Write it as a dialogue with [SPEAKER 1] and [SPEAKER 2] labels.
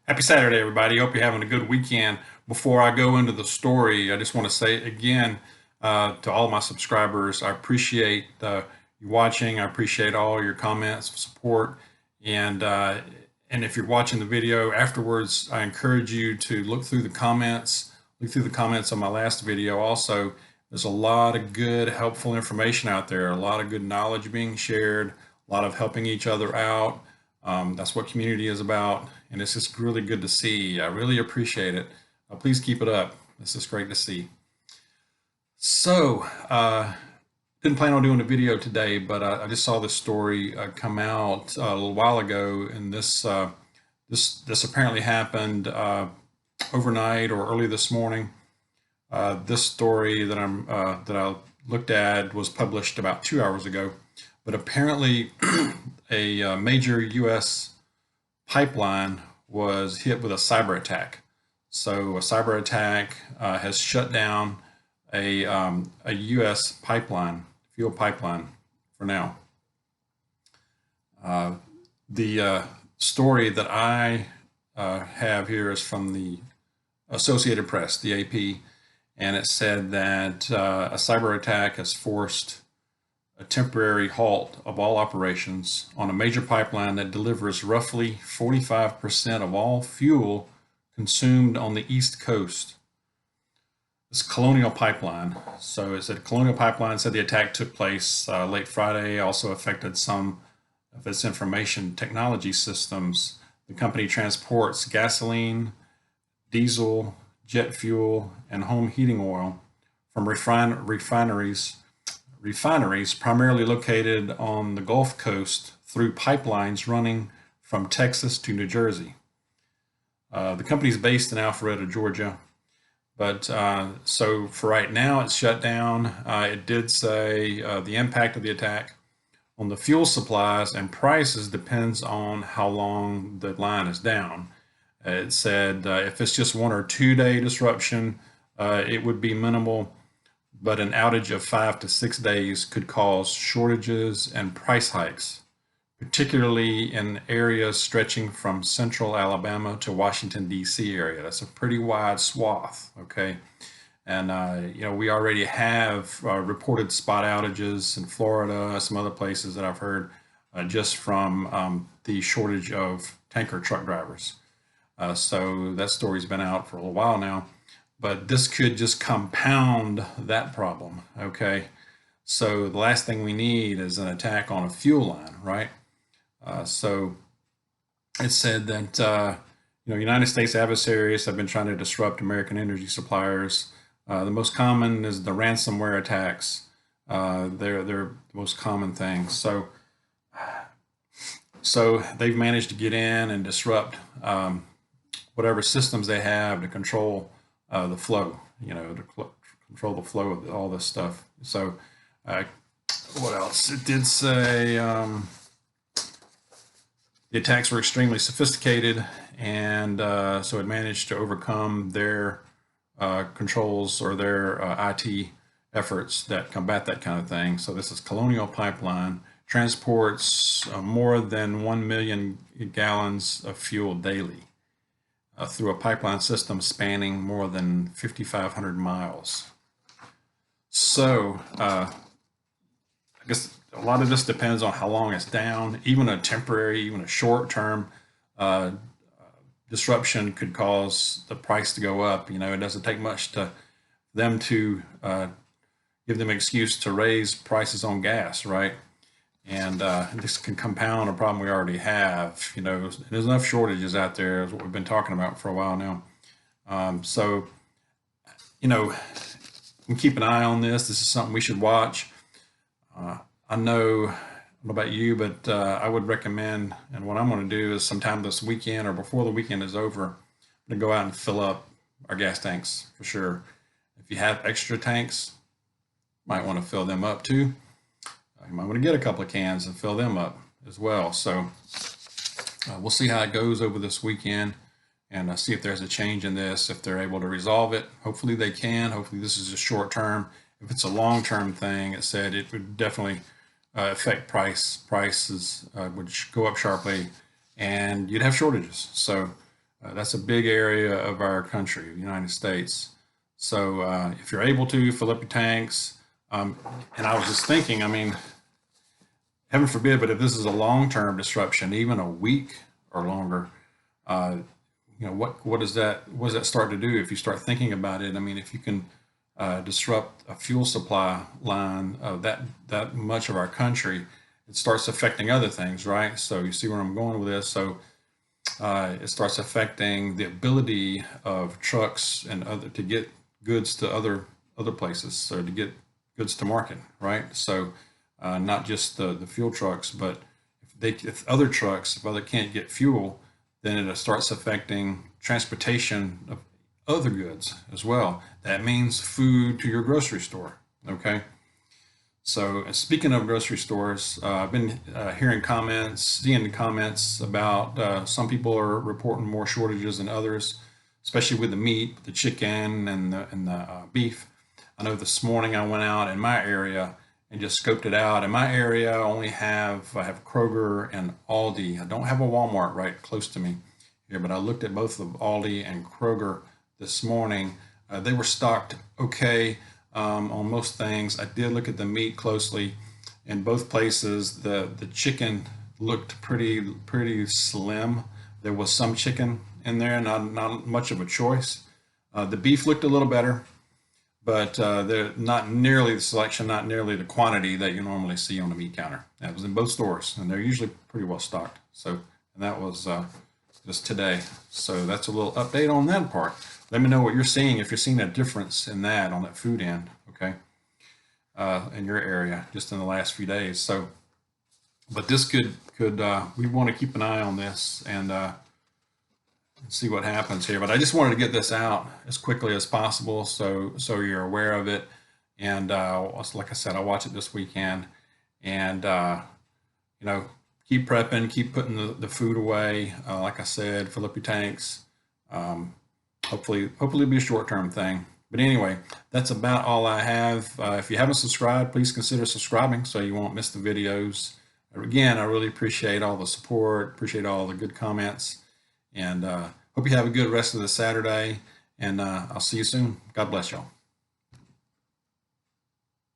[SPEAKER 1] Happy Saturday, everybody. Hope you're having a good weekend. Before I go into the story, I just want to say again to all my subscribers, I appreciate you watching. I appreciate all your comments, support, and uh, and if you're watching the video afterwards, I encourage you to look through the comments. Look through the comments on my last video. Also, there's a lot of good, helpful information out there. A lot of good knowledge being shared. A lot of helping each other out. That's what community is about, and it's just really good to see. I really appreciate it. Please keep it up. This is great to see. So, didn't plan on doing a video today, but I just saw this story come out a little while ago, and this apparently happened overnight or early this morning. This story that I looked at was published about 2 hours ago, but apparently a major U.S. pipeline was hit with a cyber attack. So a cyber attack has shut down a U.S. pipeline, fuel pipeline, for now. The story that I have here is from the Associated Press, the AP, and it said that a cyber attack has forced a temporary halt of all operations on a major pipeline that delivers roughly 45% of all fuel consumed on the East Coast. This Colonial Pipeline. So it said Colonial Pipeline said the attack took place late Friday, also affected some of its information technology systems. The company transports gasoline, diesel, jet fuel, and home heating oil from refineries primarily located on the Gulf Coast through pipelines running from Texas to New Jersey. The company is based in Alpharetta, Georgia, but so for right now it's shut down. It did say the impact of the attack on the fuel supplies and prices depends on how long the line is down. It said if it's just 1 or 2 day disruption, it would be minimal, but an outage of 5 to 6 days could cause shortages and price hikes, particularly in areas stretching from central Alabama to Washington, D.C. area. That's a pretty wide swath, okay? And, we already have reported spot outages in Florida, some other places that I've heard just from the shortage of tanker truck drivers. So that story's been out for a little while now. But this could just compound that problem, okay? So the last thing we need is an attack on a fuel line, right? So it said that, United States adversaries have been trying to disrupt American energy suppliers. The most common is the ransomware attacks. They're the most common things. So they've managed to get in and disrupt whatever systems they have to control the flow, to control the flow of all this stuff. So, what else? It did say the attacks were extremely sophisticated, and so it managed to overcome their controls or their IT efforts that combat that kind of thing. So this is Colonial Pipeline, transports more than 1 million gallons of fuel daily. Through a pipeline system spanning more than 5,500 miles. So I guess a lot of this depends on how long it's down. Even a temporary, even a short-term disruption could cause the price to go up. It doesn't take much to them to give them an excuse to raise prices on gas, right? And this can compound a problem we already have. There's enough shortages out there, is what we've been talking about for a while now. So, we keep an eye on this. This is something we should watch. I don't know about you, but I would recommend, and what I'm going to do is sometime this weekend or before the weekend is over, I'm going to go out and fill up our gas tanks for sure. If you have extra tanks, might want to fill them up too. You might want to get a couple of cans and fill them up as well. So we'll see how it goes over this weekend and see if there's a change in this, if they're able to resolve it. Hopefully they can. Hopefully this is a short term. If it's a long-term thing, it said it would definitely affect prices would go up sharply, and you'd have shortages. So That's a big area of our country, the United States. So if you're able to fill up your tanks, and I was just thinking, I mean, heaven forbid, but if this is a long-term disruption, even a week or longer, uh, what does that start to do if you start thinking about it? I mean, if you can disrupt a fuel supply line of that much of our country, it starts affecting other things, right? So you see where I'm going with this. So it starts affecting the ability of trucks and other to get goods to other places, so to get goods to market, right? So not just the fuel trucks, but if other trucks, if other can't get fuel, then it starts affecting transportation of other goods as well. That means food to your grocery store. Okay. So speaking of grocery stores, I've been seeing the comments about some people are reporting more shortages than others, especially with the meat, the chicken, and the beef. I know this morning I went out in my area and just scoped it out. In my area, I have Kroger and Aldi. I don't have a Walmart right close to me here, but I looked at both of Aldi and Kroger this morning. They were stocked okay on most things. I did look at the meat closely. In both places, the chicken looked pretty slim. There was some chicken in there, not much of a choice. The beef looked a little better, but they're not nearly the selection, not nearly the quantity that you normally see on the meat counter. That was in both stores, and they're usually pretty well stocked. So, and that was just today. So that's a little update on that part. Let me know what you're seeing, if you're seeing a difference in that on that food end, okay, in your area just in the last few days. So, but this could we want to keep an eye on this and see what happens here. But I just wanted to get this out as quickly as possible, so you're aware of it. And like I said, I'll watch it this weekend, and keep prepping, keep putting the food away. Like I said, fill up your tanks. Hopefully it'll be a short-term thing. But anyway, that's about all I have. If you haven't subscribed, please consider subscribing so you won't miss the videos. Again, I really appreciate all the support, appreciate all the good comments, and hope you have a good rest of the Saturday, and I'll see you soon. God bless y'all.